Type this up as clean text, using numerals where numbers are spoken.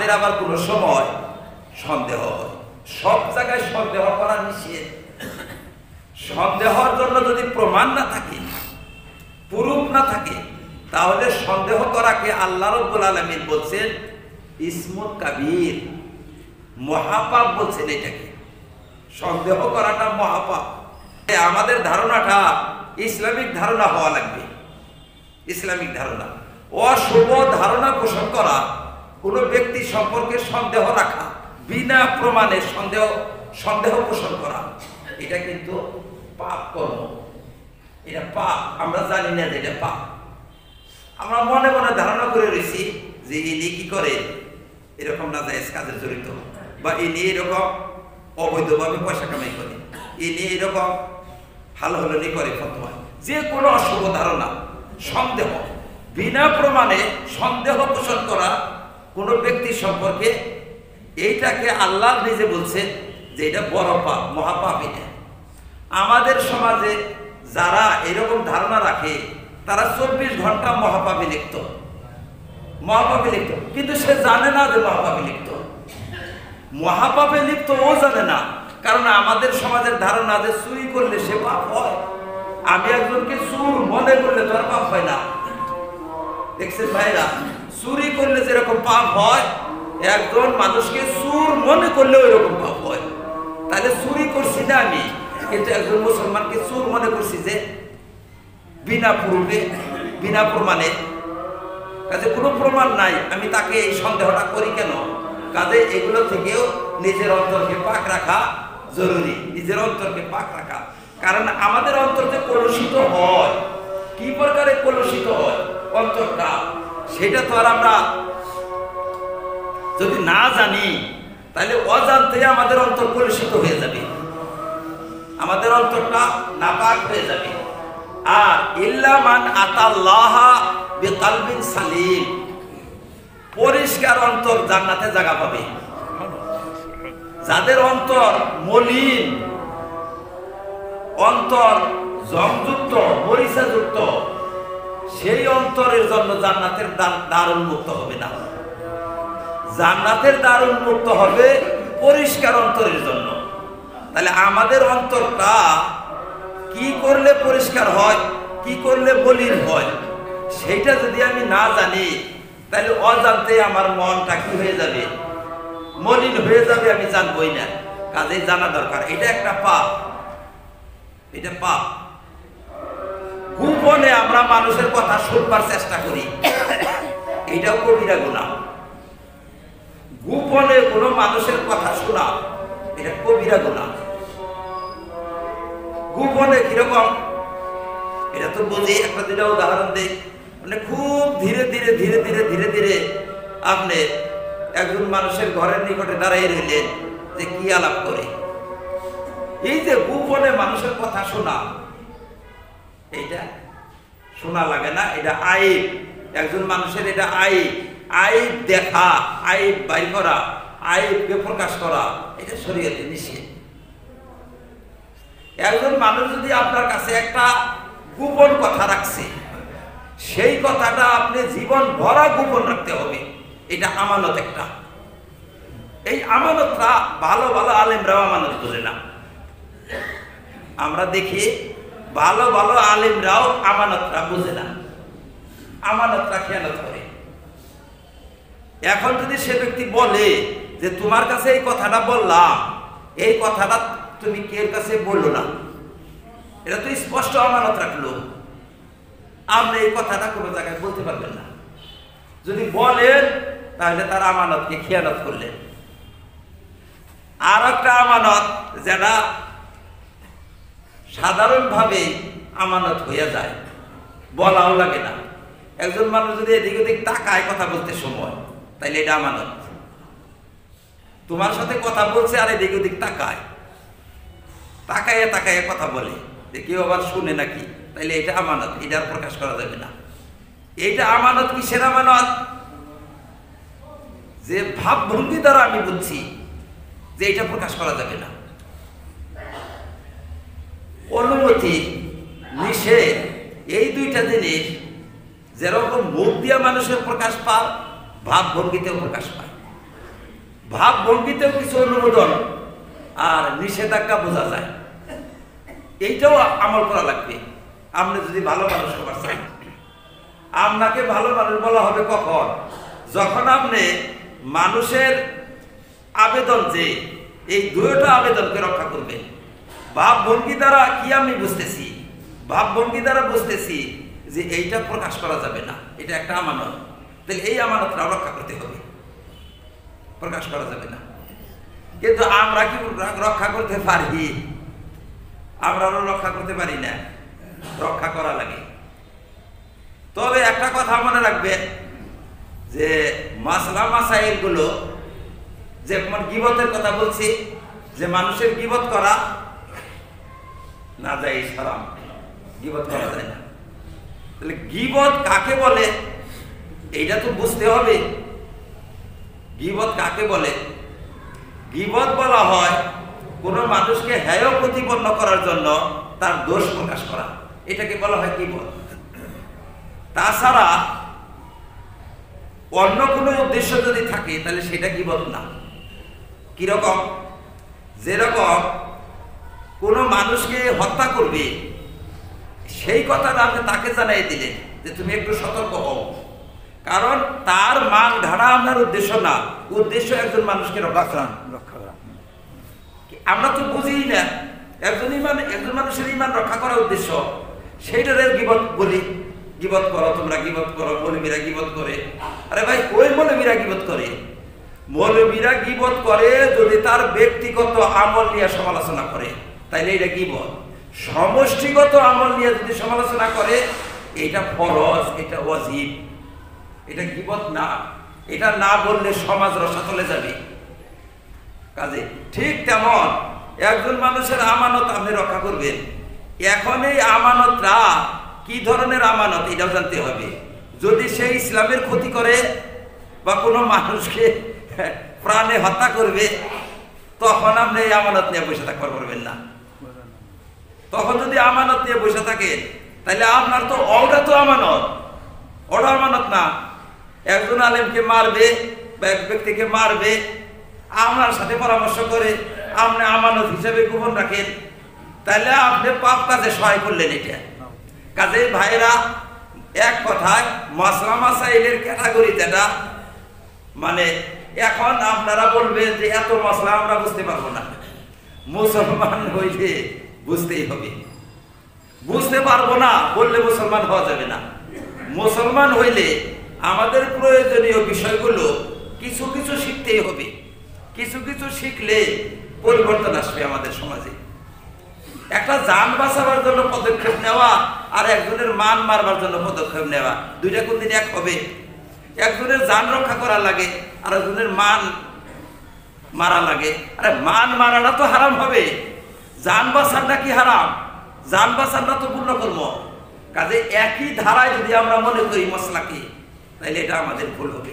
আমাদের আবার কোনো সময় সন্দেহ হয়। সব জায়গায় সন্দেহ করা নিষেধ। সন্দেহের জন্য যদি প্রমাণ না থাকে, প্রুফ না থাকে, তাহলে সন্দেহ করাকে আল্লাহ রাব্বুল আলামিন বলছেন ইসমুল কাবীর, মহাপাপ বলছেন এটাকে। সন্দেহ করাটা মহাপাপ। আমাদের ধারণাটা ইসলামিক ধারণা হওয়া লাগবে। ইসলামিক ধারণা। অশুভ ধারণা পোষণ করা, কোনো ব্যক্তি সম্পর্কে সন্দেহ রাখা, বিনা প্রমাণে সন্দেহ পোষণ করা, এটা কিন্তু পাপ কর্ম। এটা পাপ। আমরা জানি না যে এটা পাপ। আমরা মনে মনে ধারণা করে রয়েছি যে ইনি কি করে এরকম নাজায়েজ কাজে জড়িত, বা ইনি এরকম অবৈধভাবে পয়সা কামাই করে, ইনি এরকম ভালো হলনি করে ফতোয়া। যে কোনো অশুভ ধারণা, সন্দেহ, বিনা প্রমাণে সন্দেহ পোষণ করা কোনো ব্যক্তি সম্পর্কে, এইটাকে আল্লাহ নিজে বলছে যে এটা বড় পাপ, মহাপাপ। এটা আমাদের সমাজে যারা এরকম ধারণা রাখে তারা 24 ঘন্টা মহাপাপে লিপ্ত, মহাপাপে লিপ্ত, কিন্তু সে জানে না যে মহাপাপে লিপ্ত। মহাপাপে লিপ্ত ও জানে না, কারণ আমাদের সমাজের ধারণা যে চুরি করলে সে পাপ হয়। আমি একজনকে চুর মনে করলে তো আর পাপ হয় না। দেখছেন ভাইরা, চুরি করলে যেরকম পাপ হয়, একজন মানুষকে চুর মনে করলে ওই রকম পাপ হয়। তাহলে চুরি করছি না আমি, কিন্তু একজন মুসলমানকে চুর মনে করছি যে বিনা প্রুফে, বিনা প্রমাণে, কাজে কোনো প্রমাণ নাই, আমি তাকে এই সন্দেহটা করি কেন? কাজে এগুলো থেকেও নিজের অন্তরকে পাক রাখা জরুরি। নিজের অন্তরকে পাক রাখা, কারণ আমাদের অন্তর যে কলুষিত হয়, কি প্রকারে কলুষিত হয় অন্তরটা, সেটা তো আর আমরা যদি না জানি, তাহলে অজান্তে আমাদের অন্তর কলুষিত হয়ে যাবে, আমাদের অন্তরটা নাপাক হয়ে যাবে। আর ইল্লা মান আতাল্লাহা বিকালবিন সালিম, পরিষ্কার অন্তর জান্নাতে জায়গা পাবে। যাদের অন্তর মলিন, অন্তর জংযুক্ত, মরিচাযুক্ত, সেই অন্তরের জন্য জান্নাতের দ্বার উন্মুক্ত হবে না। জান্নাতের দ্বার উন্মুক্ত হবে পরিষ্কার অন্তরের জন্য। তাহলে আমাদের অন্তরটা কি করলে পরিষ্কার হয়, কি করলে মলিন হয়, সেইটা যদি আমি না জানি, তাহলে অজান্তে আমার মনটা কি হয়ে যাবে, মলিন হয়ে যাবে, আমি জানবই না। কাজেই জানা দরকার। এটা একটা পাপ, এটা পাপ। গোপনে আমরা মানুষের কথা শুনবার চেষ্টা করি, এটাও কবিরা গুনাহ। গোপনে কোনো মানুষের কথা শোনা, এটা কবিরা গুনাহ। গোপনে কিরকম, এটা তো বুঝি। একটা দুটা উদাহরণ দেই। মানে খুব ধীরে ধীরে ধীরে ধীরে ধীরে ধীরে আপনি একজন মানুষের ঘরের নিকটে দাঁড়িয়ে রইলেন, যে কি আলাপ করে। এই যে গোপনে মানুষের কথা শোনা, এইটা শোনা লাগে না, এটা আইব। একজন মানুষের এটা আইব। আইব দেখা, আইব বাইর করা, আইবকে প্রকাশ করা, এটা শরীয়তে নিষেধ। একজন মানুষ যদি আপনার কাছে একটা গোপন কথা রাখছে, সেই কথাটা আপনি জীবন ভরা গোপন রাখতে হবে। এটা আমানত একটা। এই আমানতটা ভালো ভালো আলেমরাও আমানত বোঝে না। আমরা দেখি ভালো ভালো আলেমরাও আমানতটা বোঝে না, আমানতটা খেয়ানত করে। এখন যদি সে ব্যক্তি বলে যে তোমার কাছে এই কথাটা বললাম, এই কথাটা তুমি কে কাছে বললো না, এটা তো স্পষ্ট আমানত রাখলো। আপনি এই কথাটা কোনো জায়গায় বলতে পারবেন না। যদি বলেন, তাহলে তার আমানতকে খেয়ানত করলেন। আর একটা আমানত যেটা সাধারণভাবে আমানত হইয়া যায়, বলাও লাগে না। একজন মানুষ যদি এদিক ওদিক তাকায় কথা বলতে সময়, তাইলে এটা আমানত। তোমার সাথে কথা বলছে আর এদিক ওদিক তাকায়, তাকাইয়া তাকাইয়া কথা বলে, যে কেউ আবার শুনে নাকি, তাইলে এটা আমানত। এটা প্রকাশ করা যাবে না। এইটা আমানত। কিসের আমানত? যে ভাবভঙ্গি দ্বারা আমি বুঝছি যে এটা প্রকাশ করা যাবে না। অনুমতি, নিষেধ, এই দুইটা জিনিস যেরকম মুখ দিয়া মানুষের প্রকাশ পায়, ভাবভঙ্গিতেও প্রকাশ পায়। ভাব ভঙ্গিতেও কিছু অনুমোদন আর নিষেধাজ্ঞা বোঝা যায়, এইটাও আমল করা লাগবে। আপনি যদি ভালো মানুষ হবার চান, আপনাকে ভালো মানুষ বলা হবে কখন? যখন আপনি মানুষের আবেদন, যে এই দুইটা আবেদনকে রক্ষা করবেন। ভাব ভঙ্গি দ্বারা কি আমি বুঝতেছি? ভাব ভঙ্গি দ্বারা বুঝতেছি যে এইটা প্রকাশ করা যাবে না, এটা একটা আমানত, তাহলে এই আমানতটা রক্ষা করতে হবে, প্রকাশ করা যাবে না। কিন্তু আমরা কি রক্ষা করতে পারি? আমরা রক্ষা করতে পারি না, রক্ষা করা লাগে। তবে একটা কথা মনে রাখবেন যে মাসলা মাসাইল গুলো, যেমন গীবতের কথা বলছি, যে মানুষের গীবত করা না যায়, হারাম, গীবত করা যায় না। তাহলে গীবত কাকে বলে এইটা তো বুঝতে হবে। গীবত কাকে বলে? গীবত বলা হয় কোন মানুষকে হেয় প্রতিপন্ন করার জন্য তার দোষ প্রকাশ করা, এটাকে বলা হয় গীবত। তাছাড়া অন্য কোনো উদ্দেশ্য যদি থাকে তাহলে সেটা গীবত না। কিরকম? যেরকম কোনো মানুষকে হত্যা করবে, সেই কথাটা আপনি তাকে জানাই দিলেন যে তুমি একটু সতর্ক হও, কারণ তার মান ঢাড়া আপনার উদ্দেশ্য না, উদ্দেশ্য একজন মানুষকে রক্ষা করা। আমরা তো বুঝি না একজন মানুষের ইমান রক্ষা করার উদ্দেশ্য, সেইটার গীবত বলি। গীবত করো, তোমরা গীবত করো, মৌলবীরা গীবত করে। আরে ভাই, ওই মৌলবীরা গীবত করে, মৌলবীরা গীবত করে যদি তার ব্যক্তিগত আমল নিয়ে সমালোচনা করে, তাইলে এটা গীবত। সমষ্টিগত আমল নিয়ে যদি সমালোচনা করে, এটা ফরজ, এটা ওয়াজিব, এটা গীবত না। এটা না বললে সমাজ রসাতলে যাবে। কাজে ঠিক তেমন একজন মানুষের আমানত আপনি রক্ষা করবেন। এখন এই আমানতটা কি ধরনের আমানত এটাও জানতে হবে। যদি সে ইসলামের ক্ষতি করে বা কোনো মানুষকে প্রাণে হত্যা করবে, তখন আপনি এই আমানত নিয়ে বসে থাকতে পারবেন না। তখন যদি আমানত নিয়ে বসে থাকেন, তাহলে আপনার তো ওটা তো আমানত, ওটা আমানত না। একজন আলেমকে মারবে বা এক ব্যক্তিকে মারবে, আপনার সাথে পরামর্শ করে আপনি আমানত হিসেবে গোপন রাখেন, তাহলে আপনি পাপ কাজে সহায় করলেন। এটা কাজে ভাইরা, এক কথায় মাসলা মাসাইলের ক্যাটাগরি যেটা, মানে এখন আপনারা বলবেন যে এত মশলা আমরা বুঝতে পারবো না। মুসলমান হইলে বুঝতেই হবে। বুঝতে পারবো না বললে মুসলমান হওয়া যাবে না। মুসলমান হইলে আমাদের প্রয়োজনীয় বিষয়গুলো কিছু কিছু শিখতেই হবে। কিছু কিছু শিখলে পরিবর্তন আসবে আমাদের সমাজে। একটা জান বাঁচাবার জন্য পদক্ষেপ নেওয়া আর একজনের মান মারবার জন্য পদক্ষেপ নেওয়া, দুইটা কোনদিন এক হবে? একজনের জান রক্ষা করা লাগে আর একজনের মান মারা লাগে। আরে মান মারাটা তো হারাম হবে, জান বাঁচাটা কি হারাম? জান বাঁচাটা তো পূর্ণ কর্ম। কাজে একই ধারায় যদি আমরা মনে করি মশলাকে, তাহলে এটা আমাদের ভুল হবে।